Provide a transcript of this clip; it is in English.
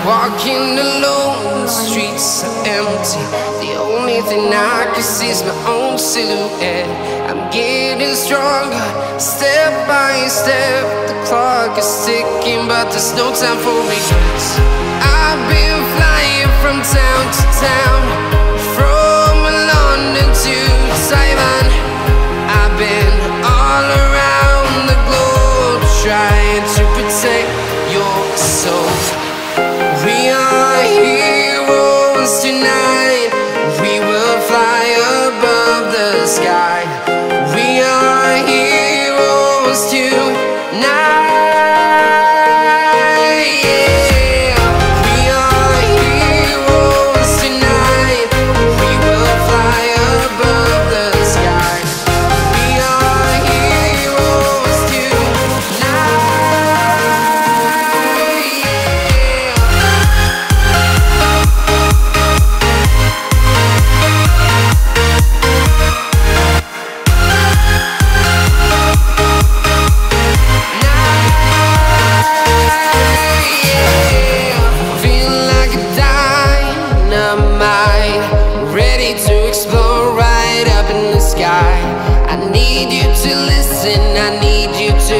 Walking alone, the streets are empty. The only thing I can see is my own silhouette. I'm getting stronger, step by step. The clock is ticking, but there's no time for regrets. I've been flying from town to town, from London to Taiwan. I've been all around the globe, trying to protect your soul. We are heroes tonight. We will fly above the sky. We are heroes tonight. Yeah. We are heroes tonight. We will fly above the sky. We are heroes tonight. I need you to listen, I need you to